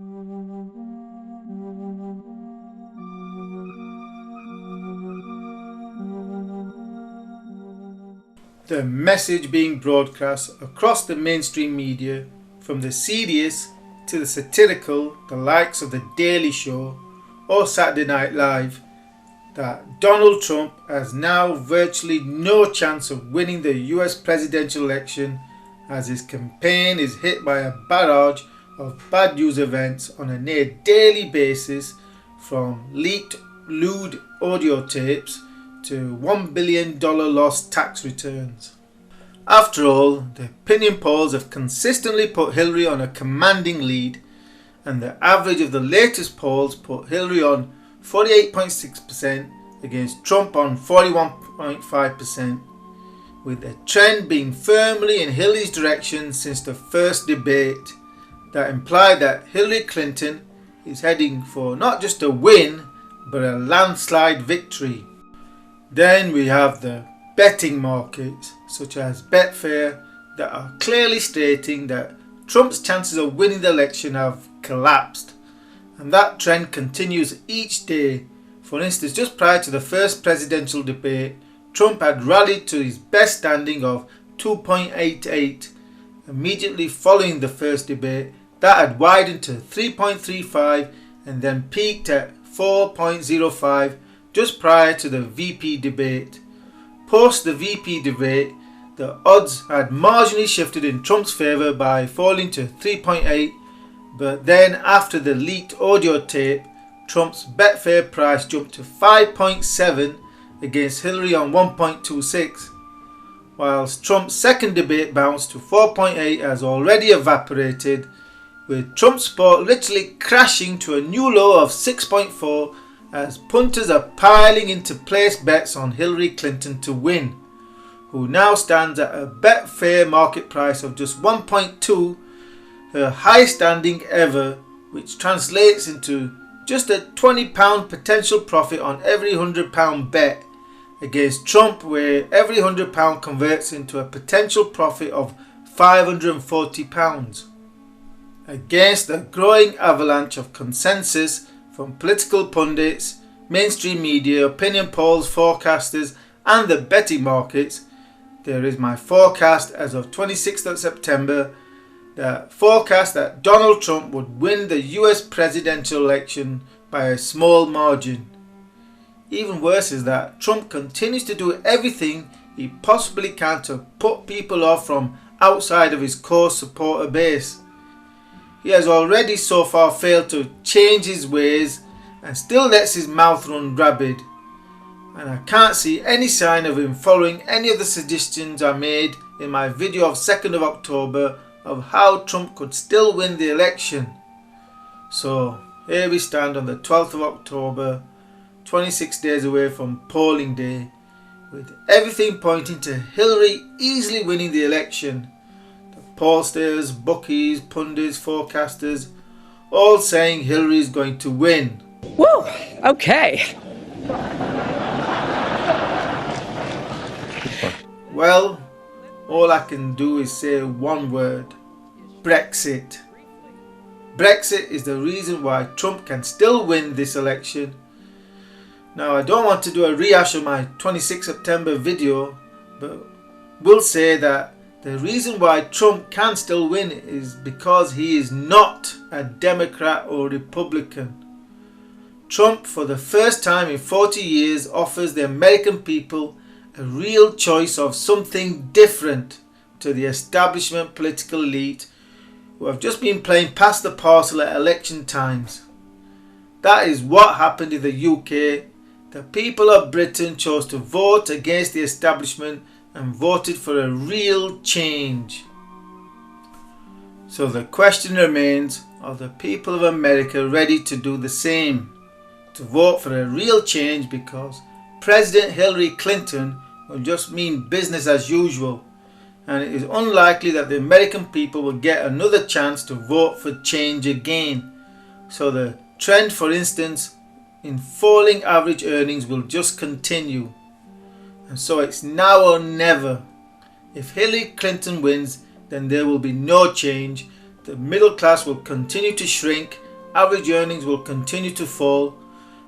The message being broadcast across the mainstream media, from the serious to the satirical, the likes of The Daily Show or Saturday Night Live, that Donald Trump has now virtually no chance of winning the US presidential election, as his campaign is hit by a barrage of bad news events on a near daily basis, from leaked lewd audio tapes to $1 billion lost tax returns. After all, the opinion polls have consistently put Hillary on a commanding lead, and the average of the latest polls put Hillary on 48.6% against Trump on 41.5%, with the trend being firmly in Hillary's direction since the first debate, that implied that Hillary Clinton is heading for not just a win but a landslide victory. Then we have the betting markets, such as Betfair, that are clearly stating that Trump's chances of winning the election have collapsed, and that trend continues each day. For instance, just prior to the first presidential debate, Trump had rallied to his best standing of 2.88. Immediately following the first debate, that had widened to 3.35 and then peaked at 4.05 just prior to the VP debate. Post the VP debate, the odds had marginally shifted in Trump's favour by falling to 3.8, but then after the leaked audio tape, Trump's Betfair price jumped to 5.7 against Hillary on 1.26, whilst Trump's second debate bounced to 4.8 has already evaporated, with Trump's support literally crashing to a new low of 6.4 as punters are piling in to place bets on Hillary Clinton to win, who now stands at a Betfair market price of just 1.2, her highest standing ever, which translates into just a £20 potential profit on every £100 bet, against Trump, where every £100 converts into a potential profit of £540. Against a growing avalanche of consensus from political pundits, mainstream media, opinion polls, forecasters and the betting markets, there is my forecast as of 26th of September, that forecast that Donald Trump would win the US presidential election by a small margin. Even worse is that Trump continues to do everything he possibly can to put people off from outside of his core supporter base. He has already so far failed to change his ways and still lets his mouth run rabid. And I can't see any sign of him following any of the suggestions I made in my video of 2nd of October of how Trump could still win the election. So here we stand on the 12th of October, 26 days away from polling day, with everything pointing to Hillary easily winning the election. Pollsters, bookies, pundits, forecasters, all saying Hillary is going to win. Woo! Okay. Well, all I can do is say one word: Brexit. Brexit is the reason why Trump can still win this election. Now, I don't want to do a rehash of my 26 September video, but will say that the reason why Trump can still win is because he is not a Democrat or Republican. Trump, for the first time in 40 years, offers the American people a real choice of something different to the establishment political elite who have just been playing past the parcel at election times. That is what happened in the UK. The people of Britain chose to vote against the establishment and voted for a real change. So the question remains, are the people of America ready to do the same? To vote for a real change, because President Hillary Clinton will just mean business as usual, and it is unlikely that the American people will get another chance to vote for change again. So the trend, for instance, in falling average earnings will just continue. And so it's now or never. If Hillary Clinton wins, then there will be no change. The middle class will continue to shrink average earnings will continue to fall.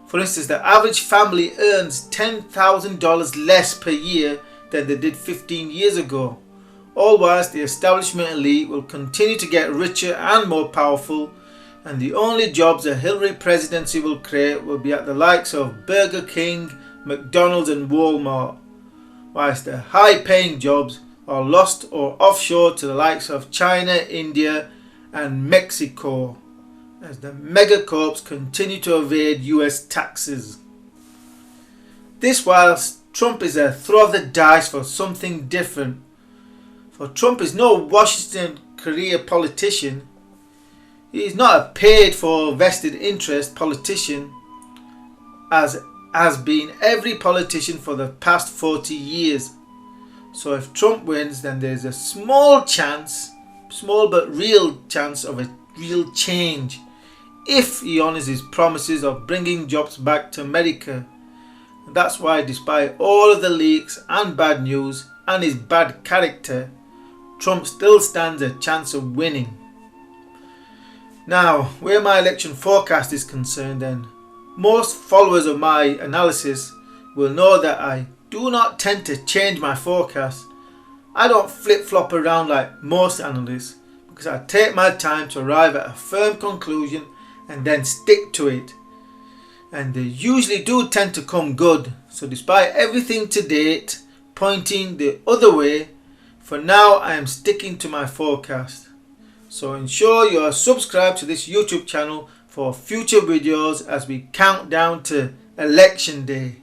For instance, the average family earns $10,000 less per year than they did 15 years ago, all whilst the establishment elite will continue to get richer and more powerful, and the only jobs a Hillary presidency will create will be at the likes of Burger King, McDonald's and Walmart, whilst the high-paying jobs are lost or offshore to the likes of China, India and Mexico, as the megacorps continue to evade US taxes. This whilst Trump is a throw of the dice for something different. For Trump is no Washington career politician. He is not a paid for vested interest politician, as has been every politician for the past 40 years. So if Trump wins, then there's a small chance, small but real chance of a real change, if he honours his promises of bringing jobs back to America. And that's why, despite all of the leaks and bad news and his bad character, Trump still stands a chance of winning. Now, where my election forecast is concerned, then, most followers of my analysis will know that I do not tend to change my forecast. I don't flip-flop around like most analysts, because I take my time to arrive at a firm conclusion and then stick to it. And they usually do tend to come good. So despite everything to date pointing the other way, for now I am sticking to my forecast. So ensure you are subscribed to this YouTube channel for future videos as we count down to election day.